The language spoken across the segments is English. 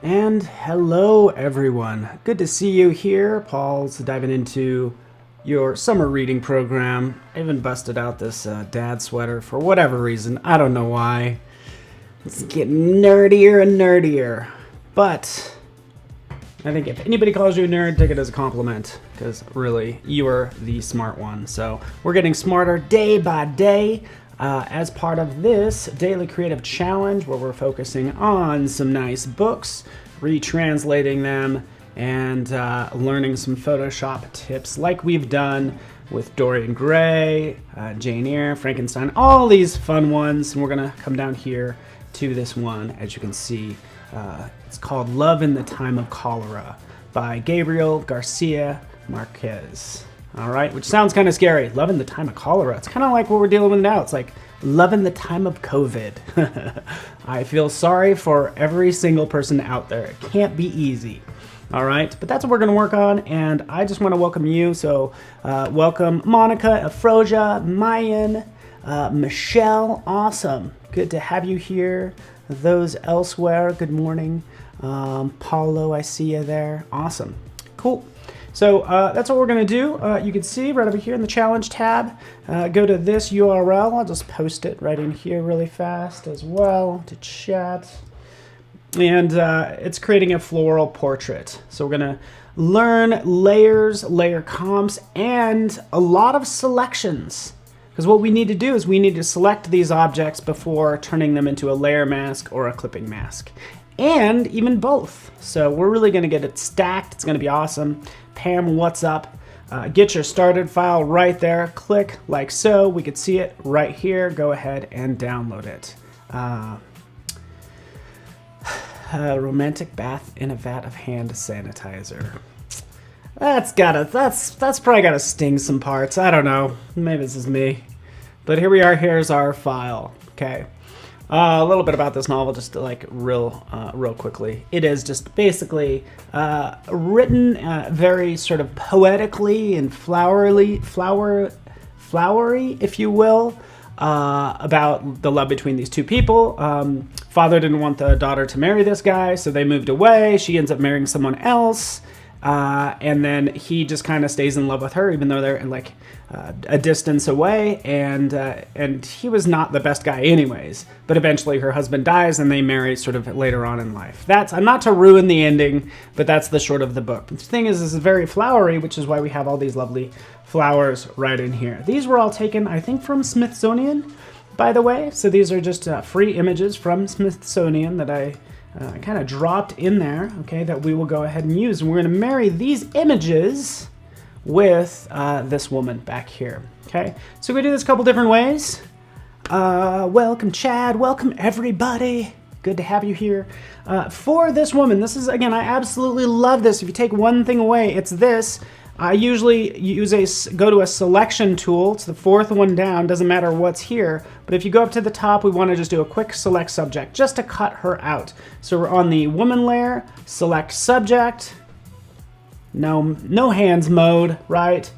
And hello everyone. Good to see you here. Paul's diving into your summer reading program. I even busted out this dad sweater for whatever reason. I don't know why. It's getting nerdier and nerdier. But I think if anybody calls you a nerd, take it as a compliment. Because really, you are the smart one. So we're getting smarter day by day. As part of this daily creative challenge where we're focusing on some nice books, retranslating them, and learning some Photoshop tips like we've done with Dorian Gray, Jane Eyre, Frankenstein, all these fun ones. And we're going to come down here to this one, as you can see. It's called Love in the Time of Cholera by Gabriel Garcia Marquez. All right, which sounds kind of scary. Love in the time of cholera. It's kind of like what we're dealing with now. It's like love in the time of COVID. I feel sorry for every single person out there. It can't be easy. All right, but that's what we're going to work on, and I just want to welcome you. So welcome Monica, Afroja, Mayan, Michelle. Awesome. Good to have you here. Those elsewhere, good morning. Paulo, I see you there. Awesome. Cool. So that's what we're going to do. You can see right over here in the challenge tab, go to this URL. I'll just post it right in here really fast as well to chat. And it's creating a floral portrait. So we're going to learn layers, layer comps, and a lot of selections. Because what we need to do is we need to select these objects before turning them into a layer mask or a clipping mask. And even both. So we're really going to get it stacked. It's going to be awesome. Pam, what's up? Get your started file right there. Click like so. We could see it right here. Go ahead and download it. Romantic bath in a vat of hand sanitizer. That's probably gotta sting some parts. I don't know. Maybe this is me. But here we are. Here's our file. Okay. A little bit about this novel, just like real quickly. It is just basically written very sort of poetically and flowery, if you will, about the love between these two people. Father didn't want the daughter to marry this guy, so they moved away. She ends up marrying someone else. And then he just kind of stays in love with her, even though they're in like a distance away. And he was not the best guy anyways. But eventually her husband dies and they marry sort of later on in life. I'm not to ruin the ending, but that's the short of the book. The thing is, this is very flowery, which is why we have all these lovely flowers right in here. These were all taken, I think, from Smithsonian, by the way. So these are just free images from Smithsonian that I kind of dropped in there, okay, that we will go ahead and use. And we're going to marry these images with this woman back here, okay? So we do this a couple different ways. Welcome, Chad. Welcome, everybody. Good to have you here. For this woman, this is, again, I absolutely love this. If you take one thing away, it's this. I usually go to a selection tool. It's the fourth one down. Doesn't matter what's here. But if you go up to the top, we want to just do a quick select subject just to cut her out. So we're on the woman layer, select subject. No hands mode, right?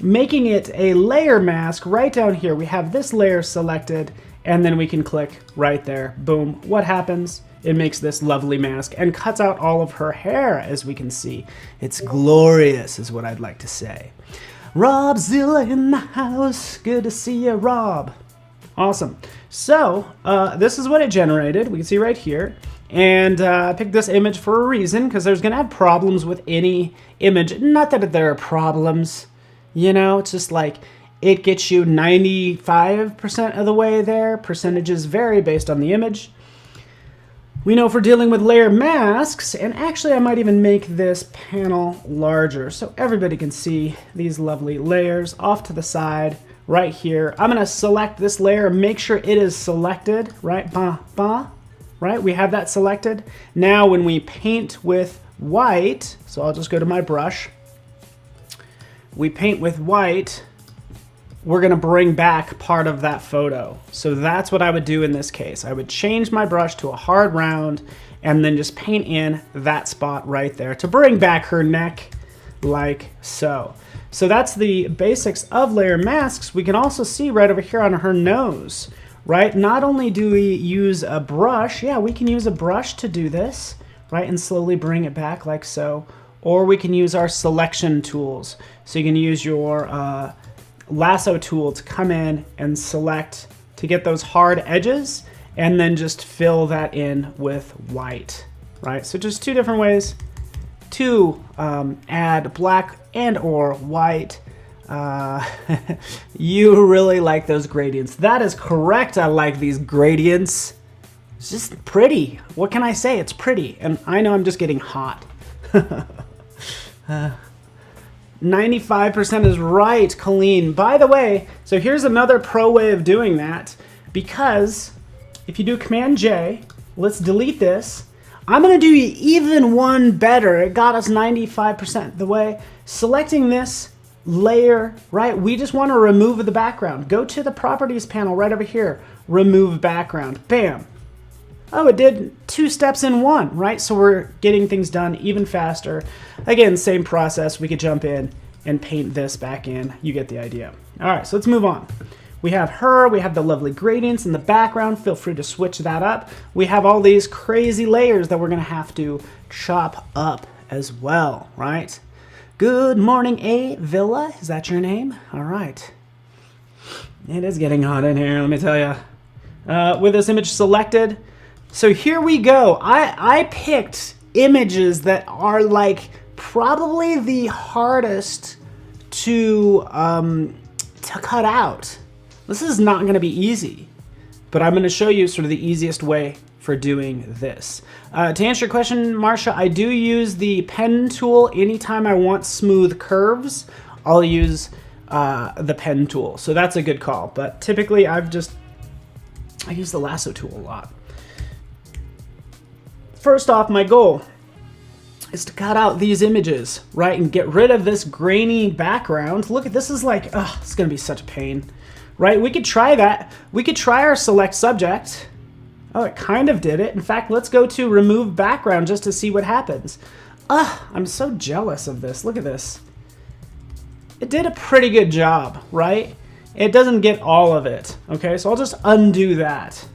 Making it a layer mask right down here. We have this layer selected, and then we can click right there. Boom. What happens? It makes this lovely mask and cuts out all of her hair, as we can see. It's glorious, is what I'd like to say. Rob Zilla in the house. Good to see you, Rob. Awesome. So this is what it generated. We can see right here. And I picked this image for a reason, because there's going to have problems with any image. Not that there are problems. You know, it's just like it gets you 95% of the way there. Percentages vary based on the image. We know if we're dealing with layer masks, and actually I might even make this panel larger so everybody can see these lovely layers off to the side right here. I'm going to select this layer, make sure it is selected, right? Right? We have that selected. Now when we paint with white, so I'll just go to my brush. We paint with white, we're going to bring back part of that photo. So that's what I would do in this case. I would change my brush to a hard round and then just paint in that spot right there to bring back her neck like so. So that's the basics of layer masks. We can also see right over here on her nose, right? Not only do we use a brush, yeah, we can use a brush to do this, right? And slowly bring it back like so. Or we can use our selection tools. So you can use your lasso tool to come in and select to get those hard edges, and then just fill that in with white, right? So just two different ways to add black and or white. You really like those gradients. That is correct. I like these gradients. It's just pretty. What can I say? It's pretty. And I know I'm just getting hot. 95% is right, Colleen. By the way, so here's another pro way of doing that, because if you do Command J, let's delete this. I'm going to do even one better. It got us 95% the way. Selecting this layer, right? We just want to remove the background. Go to the properties panel right over here. Remove background. Bam. Oh, it did 2 steps in 1, right? So we're getting things done even faster. Again, same process. We could jump in and paint this back in. You get the idea. All right, so let's move on. We have her, we have the lovely gradients in the background. Feel free to switch that up. We have all these crazy layers that we're gonna have to chop up as well, right? Good morning, A Villa. Is that your name? All right. It is getting hot in here, let me tell you. With this image selected, so here we go. I picked images that are like probably the hardest to cut out. This is not going to be easy, but I'm going to show you sort of the easiest way for doing this. To answer your question, Marsha, I do use the pen tool anytime I want smooth curves. I'll use the pen tool, so that's a good call. But typically, I use the lasso tool a lot. First off, my goal is to cut out these images, right, and get rid of this grainy background. Look at this, is like, oh, it's gonna be such a pain, right? We could try that. We could try our select subject. Oh, it kind of did it. In fact, let's go to remove background just to see what happens. I'm so jealous of this. Look at this. It did a pretty good job, right? It doesn't get all of it, okay? So I'll just undo that.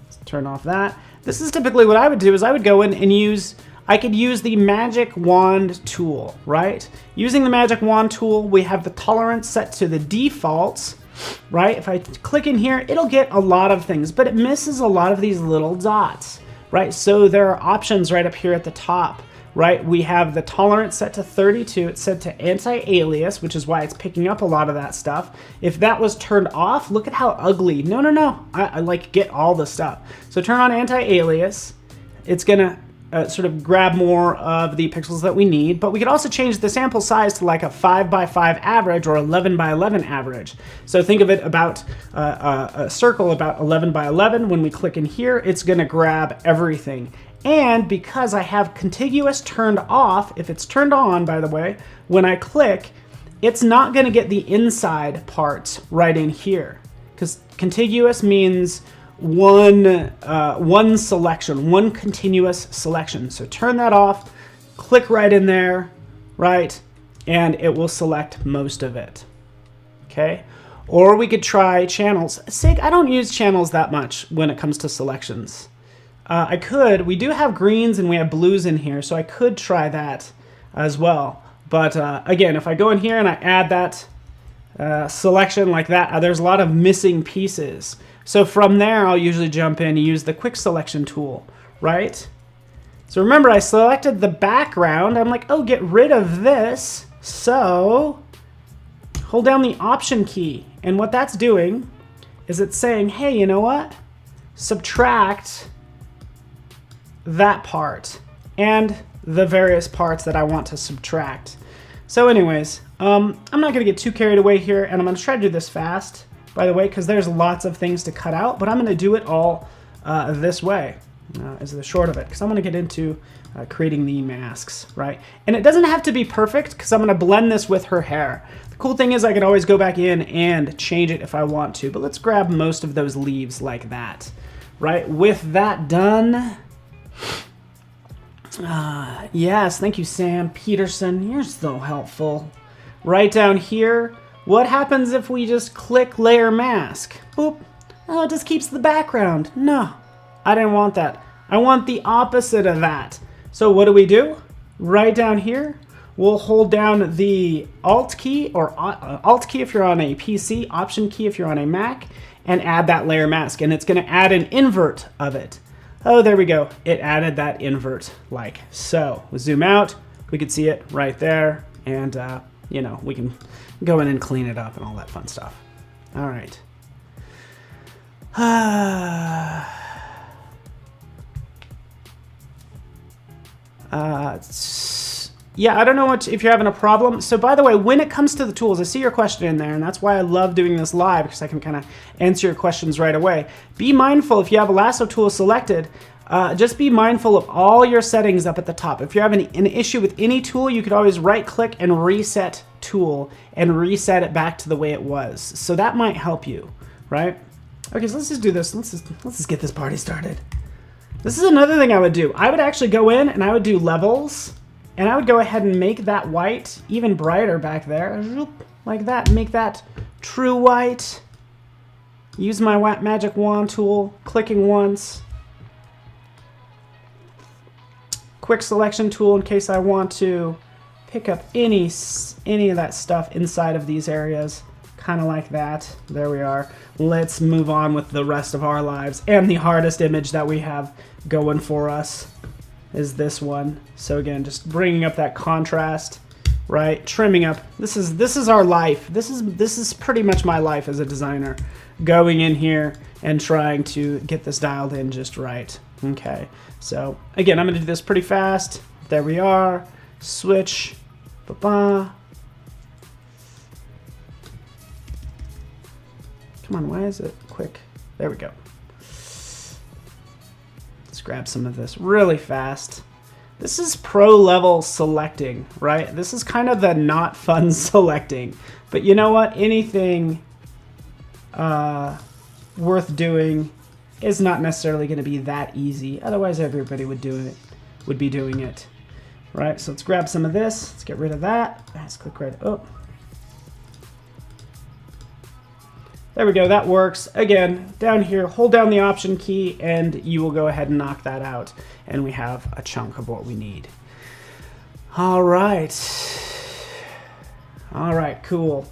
Let's turn off that. This is typically what I would do, is I would go in and I could use the magic wand tool, right? Using the magic wand tool, we have the tolerance set to the defaults, right? If I click in here, it'll get a lot of things, but it misses a lot of these little dots, right? So there are options right up here at the top, right? We have the tolerance set to 32. It's set to anti-alias, which is why it's picking up a lot of that stuff. If that was turned off, look at how ugly. No. I like get all the stuff. So turn on anti-alias. It's gonna sort of grab more of the pixels that we need, but we could also change the sample size to like a 5x5 average or 11x11 average. So think of it about a circle about 11x11. When we click in here, it's gonna grab everything. And because I have contiguous turned off, if it's turned on, by the way, when I click, it's not gonna get the inside parts right in here, because contiguous means one selection, one continuous selection. So turn that off, click right in there, right, and it will select most of it, okay? Or we could try channels. Sig, I don't use channels that much when it comes to selections. I could, we do have greens and we have blues in here, so I could try that as well. But again, if I go in here and I add that selection like that, there's a lot of missing pieces. So from there, I'll usually jump in and use the quick selection tool, right? So remember, I selected the background. I'm like, oh, get rid of this. So hold down the Option key. And what that's doing is it's saying, hey, you know what? Subtract that part and the various parts that I want to subtract. So anyways, I'm not gonna get too carried away here, and I'm gonna try to do this fast, by the way, because there's lots of things to cut out, but I'm gonna do it all this way, is the short of it, because I'm gonna get into creating the masks, right? And it doesn't have to be perfect, because I'm gonna blend this with her hair. The cool thing is I can always go back in and change it if I want to, but let's grab most of those leaves like that, right? With that done, yes, thank you, Sam Peterson. You're so helpful. Right down here, what happens if we just click layer mask? Boop. Oh, it just keeps the background. No, I didn't want that. I want the opposite of that. So what do? Right down here, we'll hold down the Alt key, or Alt key if you're on a PC, Option key if you're on a Mac, and add that layer mask. And it's going to add an invert of it. Oh, there we go. It added that invert like so. We'll zoom out. We can see it right there. And, you know, we can go in and clean it up and all that fun stuff. All right. Yeah, I don't know if you're having a problem. So by the way, when it comes to the tools, I see your question in there, and that's why I love doing this live, because I can kind of answer your questions right away. Be mindful if you have a lasso tool selected, just be mindful of all your settings up at the top. If you're having an issue with any tool, you could always right click and reset tool and reset it back to the way it was. So that might help you, right? Okay, so let's just do this. Let's just get this party started. This is another thing I would do. I would actually go in and I would do levels, and I would go ahead and make that white even brighter back there, like that. Make that true white. Use my magic wand tool, clicking once. Quick selection tool in case I want to pick up any of that stuff inside of these areas. Kind of like that. There we are. Let's move on with the rest of our lives. And the hardest image that we have going for us is this one. So again, just bringing up that contrast, right? Trimming up. This is our life. This is pretty much my life as a designer. Going in here and trying to get this dialed in just right. Okay. So again, I'm going to do this pretty fast. There we are. Switch. Ba-ba. Come on, why is it quick? There we go. Let's grab some of this really fast. This is pro level selecting, right? This is kind of the not fun selecting. But you know what? Anything worth doing is not necessarily going to be that easy. Otherwise, everybody would be doing it, right? So let's grab some of this. Let's get rid of that. Let's click right up. There we go, that works. Again, down here, hold down the Option key and you will go ahead and knock that out. And we have a chunk of what we need. All right. All right, cool.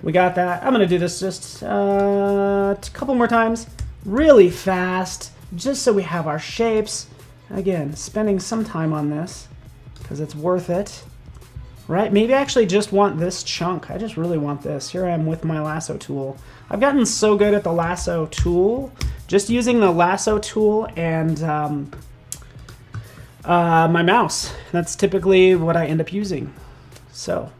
We got that. I'm gonna do this just a couple more times, really fast, just so we have our shapes. Again, spending some time on this because it's worth it. Right? Maybe I actually just want this chunk. I just really want this. Here I am with my lasso tool. I've gotten so good at the lasso tool. Just using the lasso tool and my mouse. That's typically what I end up using. So,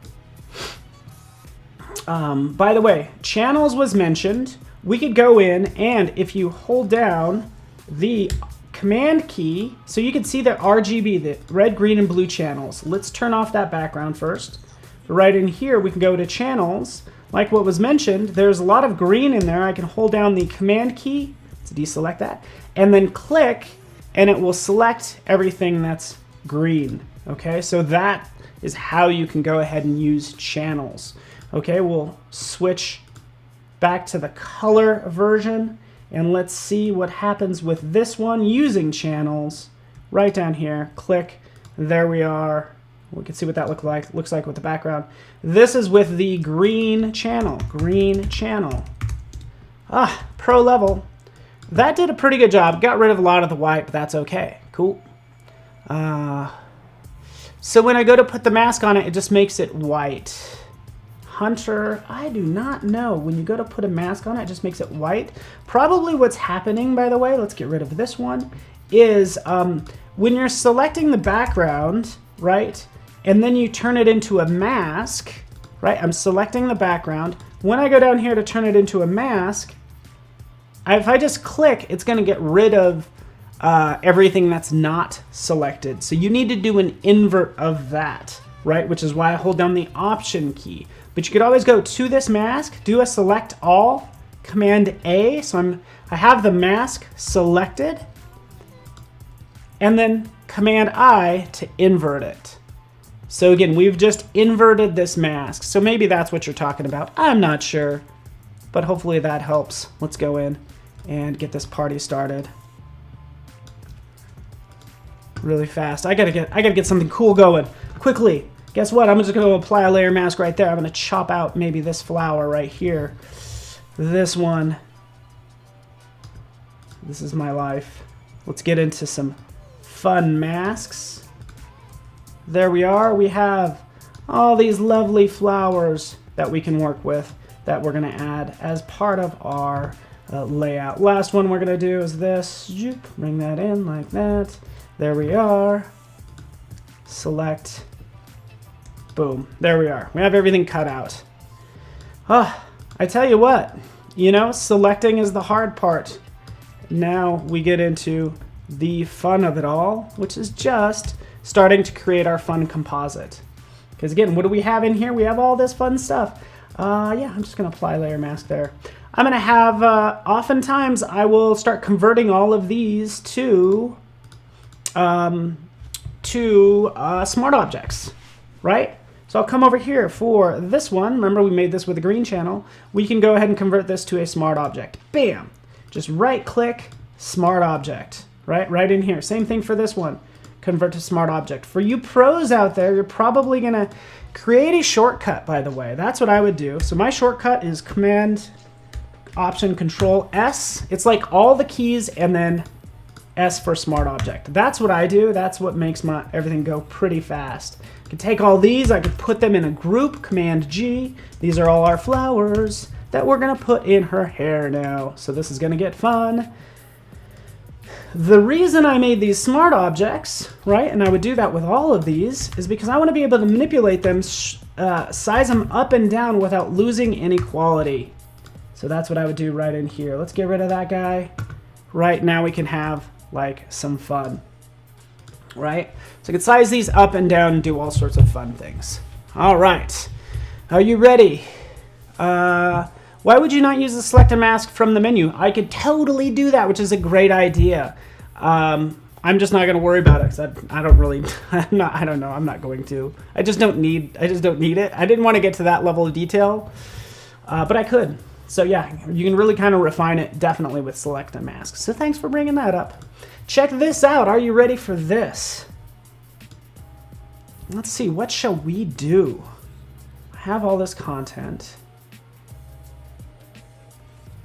by the way, channels was mentioned. We could go in and if you hold down the Command key, so you can see the RGB, the red, green, and blue channels. Let's turn off that background first. Right in here, we can go to channels. Like what was mentioned, there's a lot of green in there. I can hold down the Command key to deselect that, and then click, and it will select everything that's green. Okay, so that is how you can go ahead and use channels. Okay, we'll switch back to the color version. And let's see what happens with this one using channels. Right down here, click, there we are. We can see what that looks like with the background. This is with the green channel, Ah, pro level. That did a pretty good job. Got rid of a lot of the white, but that's okay. Cool. So when I go to put the mask on it, it just makes it white. Hunter, I do not know. When you go to put a mask on it, it just makes it white. Probably what's happening, by the way, let's get rid of this one, is when you're selecting the background, right, and then you turn it into a mask, right, I'm selecting the background. When I go down here to turn it into a mask, if I just click, it's going to get rid of everything that's not selected. So you need to do an invert of that, right, which is why I hold down the Option key. But you could always go to this mask, do a select all, Command A, so I have the mask selected, and then Command I to invert it. So again, we've just inverted this mask. So maybe that's what you're talking about. I'm not sure, but hopefully that helps. Let's go in and get this party started. really fast. I gotta get something cool going quickly. Guess what? I'm just gonna apply a layer mask right there. I'm gonna chop out maybe this flower right here. This one. This is my life. Let's get into some fun masks. There we are. We have all these lovely flowers that we can work with that we're gonna add as part of our layout. Last one we're gonna do is this. Bring that in like that. There we are. Select. Boom. There we are. We have everything cut out. I tell you what, selecting is the hard part. Now we get into the fun of it all, which is just starting to create our fun composite. Because again, what do we have in here? We have all this fun stuff. Yeah, I'm just going to apply layer mask there. I'm going to have, oftentimes I will start converting all of these to smart objects, right? So I'll come over here for this one. Remember we made this with a green channel. We can go ahead and convert this to a smart object. Bam! Just right click, smart object, right in here. Same thing for this one. Convert to smart object. For you pros out there, you're probably gonna create a shortcut, by the way. That's what I would do. So my shortcut is Command, Option, Control, S. It's like all the keys and then S for smart object. That's what I do. That's what makes everything go pretty fast. I could take all these, I could put them in a group, Command G. These are all our flowers that we're gonna put in her hair now. So this is gonna get fun. The reason I made these smart objects, right, and I would do that with all of these, is because I wanna be able to manipulate them, size them up and down without losing any quality. So that's what I would do right in here. Let's get rid of that guy. Right now we can have like some fun, right? So I can size these up and down and do all sorts of fun things. All right, are you ready? Why would you not use the select a mask from the menu? I could totally do that, which is a great idea. I'm just not going to worry about it because I don't really, I don't know. I'm not going to. I just don't need it. I didn't want to get to that level of detail, but I could. So yeah, you can really kind of refine it definitely with select a mask. So thanks for bringing that up. Check this out. Are you ready for this? Let's see. What shall we do? I have all this content.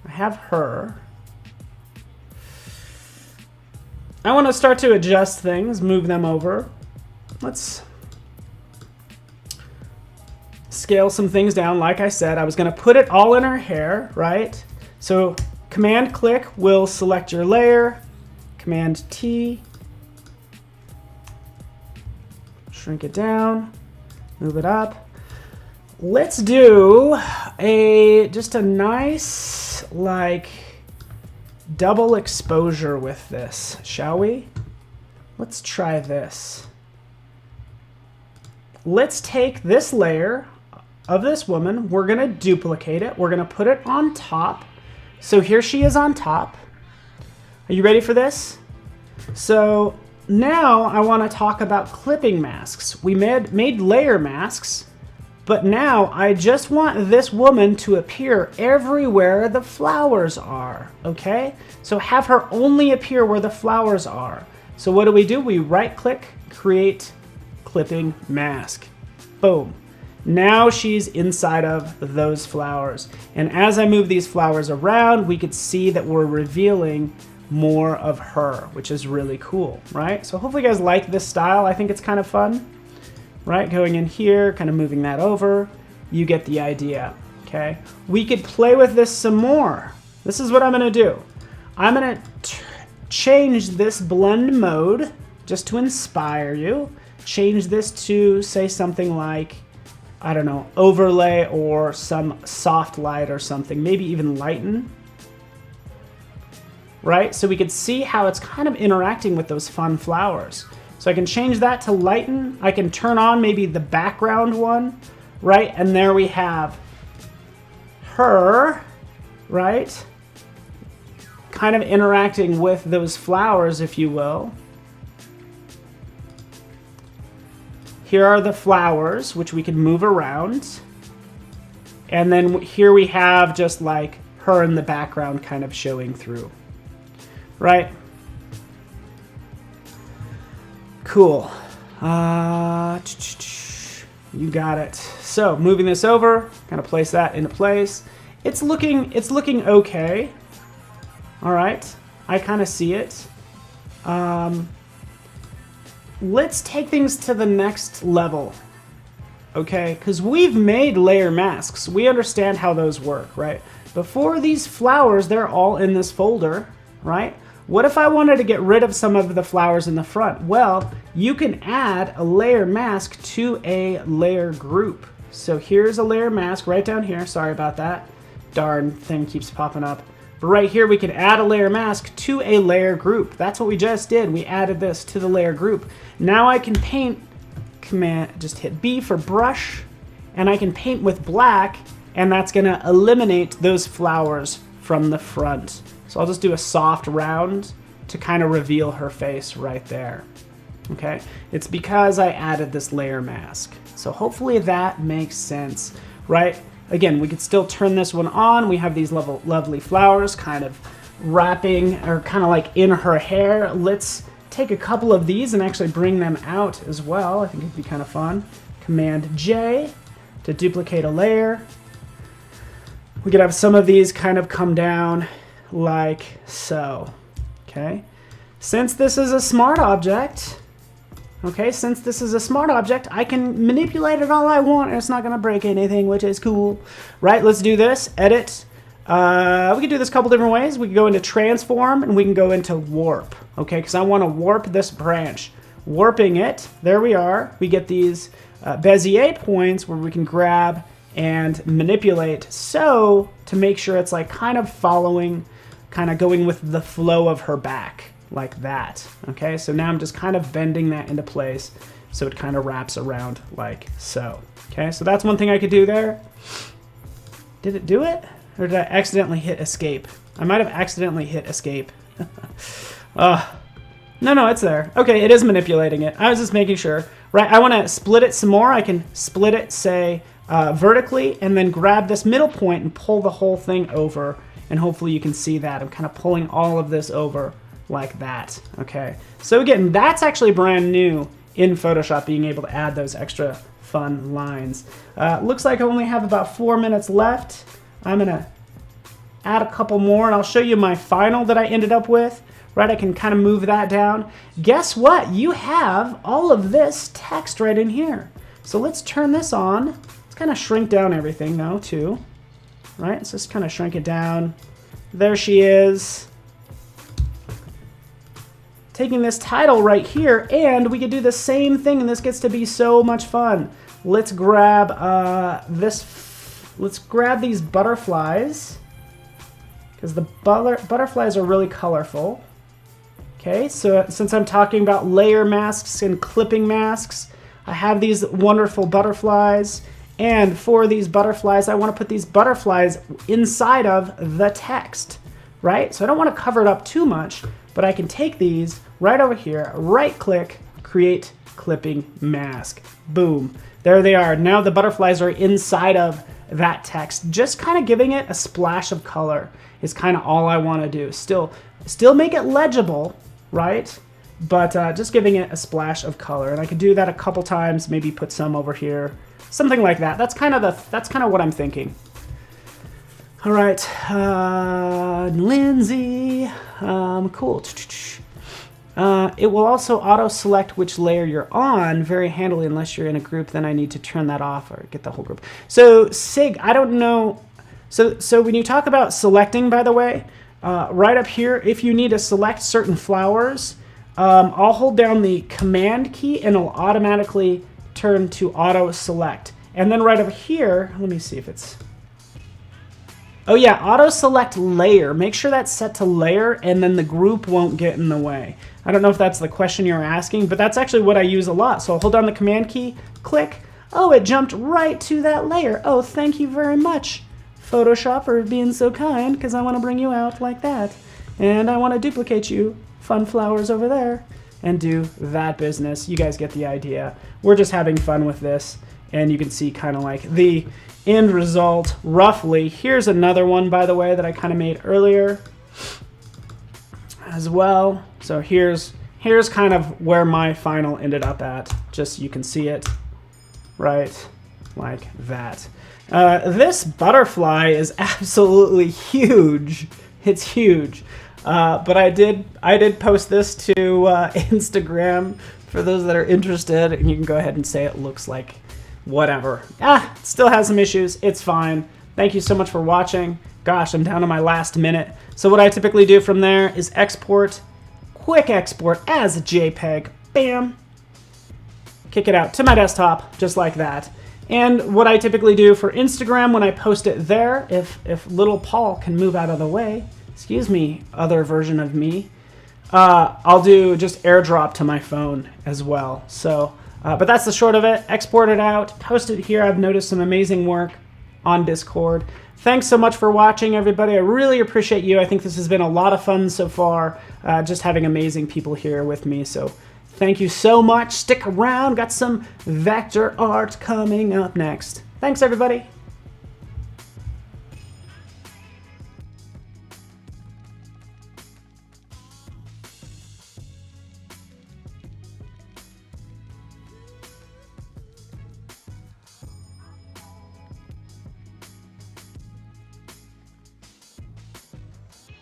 I have her. I want to start to adjust things, move them over. Let's scale some things down. Like I said, I was going to put it all in her hair, right? So Command click will select your layer. Command T. Shrink it down. Move it up. Let's do just a nice like double exposure with this, shall we? Let's try this. Let's take this layer of this woman, we're gonna duplicate it, we're gonna put it on top. So here she is on top. Are you ready for this? So now I want to talk about clipping masks. We made layer masks, but now I just want this woman to appear everywhere the flowers are, okay? So have her only appear where the flowers are. So what do? We right click, create clipping mask. Boom. Now she's inside of those flowers. And as I move these flowers around, we could see that we're revealing more of her, which is really cool, right? So hopefully you guys like this style. I think it's kind of fun. Right, going in here, kind of moving that over, you get the idea, okay? We could play with this some more. This is what I'm gonna do. I'm gonna change this blend mode just to inspire you. Change this to say something like, I don't know, overlay or some soft light or something, maybe even lighten. Right, so we could see how it's kind of interacting with those fun flowers. So I can change that to lighten. I can turn on maybe the background one, right? And there we have her, right? Kind of interacting with those flowers, if you will. Here are the flowers, which we can move around. And then here we have just like her in the background kind of showing through, right? cool. You got it. So moving this over, kind of place that into place. It's looking okay. All right, I kind of see it. Let's take things to the next level. Okay, because we've made layer masks. We understand how those work, right? Before these flowers, they're all in this folder, right? What if I wanted to get rid of some of the flowers in the front? Well, you can add a layer mask to a layer group. So here's a layer mask right down here. Sorry about that. Darn thing keeps popping up. But right here, we can add a layer mask to a layer group. That's what we just did. We added this to the layer group. Now I can paint, just hit B for brush, and I can paint with black, and that's gonna eliminate those flowers from the front. So I'll just do a soft round to kind of reveal her face right there. Okay, it's because I added this layer mask. So hopefully that makes sense, right? Again, we could still turn this one on. We have these lovely flowers kind of wrapping or kind of like in her hair. Let's take a couple of these and actually bring them out as well. I think it'd be kind of fun. Command J to duplicate a layer. We could have some of these kind of come down like so. Okay, since this is a smart object, I can manipulate it all I want and it's not gonna break anything, which is cool. Right, let's do this, edit. We can do this a couple different ways. We can go into transform and we can go into warp, okay? Because I wanna warp this branch. Warping it, there we are. We get these Bezier points where we can grab and manipulate so to make sure it's like kind of following, kind of going with the flow of her back, like that. Okay, so now I'm just kind of bending that into place so it kind of wraps around like so. Okay, so that's one thing I could do there. Did it do it? Or did I accidentally hit escape? I might have accidentally hit escape. No, it's there. Okay, it is manipulating it. I was just making sure. Right, I want to split it some more. I can split it, say, vertically, and then grab this middle point and pull the whole thing over. And hopefully you can see that. I'm kind of pulling all of this over like that. Okay, so again, that's actually brand new in Photoshop, being able to add those extra fun lines. Looks like I only have about 4 minutes left. I'm gonna add a couple more and I'll show you my final that I ended up with. Right, I can kind of move that down. Guess what? You have all of this text right in here. So let's turn this on. Let's kind of shrink down everything though too. Right, let's just kind of shrink it down. There she is. Taking this title right here, and we could do the same thing, and this gets to be so much fun. Let's grab let's grab these butterflies, because the butterflies are really colorful. Okay, so since I'm talking about layer masks and clipping masks, I have these wonderful butterflies. And for these butterflies, I want to put these butterflies inside of the text, right? So I don't want to cover it up too much, but I can take these right over here, right click, create clipping mask. Boom, there they are. Now the butterflies are inside of that text. Just kind of giving it a splash of color is kind of all I want to do. Still make it legible, right? But just giving it a splash of color. And I could do that a couple times, maybe put some over here. Something like that. That's kind of what I'm thinking. All right, Lindsay, cool. It will also auto-select which layer you're on very handily unless you're in a group. Then I need to turn that off or get the whole group. So Sig, I don't know. So when you talk about selecting, by the way, right up here, if you need to select certain flowers, I'll hold down the Command key and it'll automatically turn to auto select. And then right over here, let me see if it's, oh yeah, auto select layer. Make sure that's set to layer and then the group won't get in the way. I don't know if that's the question you're asking, but that's actually what I use a lot. So I'll hold down the Command key, click. Oh, it jumped right to that layer. Oh, thank you very much, Photoshop, for being so kind, because I want to bring you out like that. And I want to duplicate you, fun flowers over there, and do that business. You guys get the idea. We're just having fun with this, and you can see kind of like the end result roughly. Here's another one, by the way, that I kind of made earlier as well. So here's here's kind of where my final ended up at. Just so you can see it right like that. This butterfly is absolutely huge. It's huge. But I did post this to Instagram for those that are interested, and you can go ahead and say it looks like whatever. It still has some issues. It's fine. Thank you so much for watching. Gosh, I'm down to my last minute. So what I typically do from there is export, quick export as a JPEG. Bam. Kick it out to my desktop just like that. And what I typically do for Instagram when I post it there, if little Paul can move out of the way, excuse me, other version of me, I'll do just airdrop to my phone as well. So, but that's the short of it. Export it out, post it here. I've noticed some amazing work on Discord. Thanks so much for watching, everybody. I really appreciate you. I think this has been a lot of fun so far, just having amazing people here with me. So thank you so much. Stick around. Got some vector art coming up next. Thanks, everybody.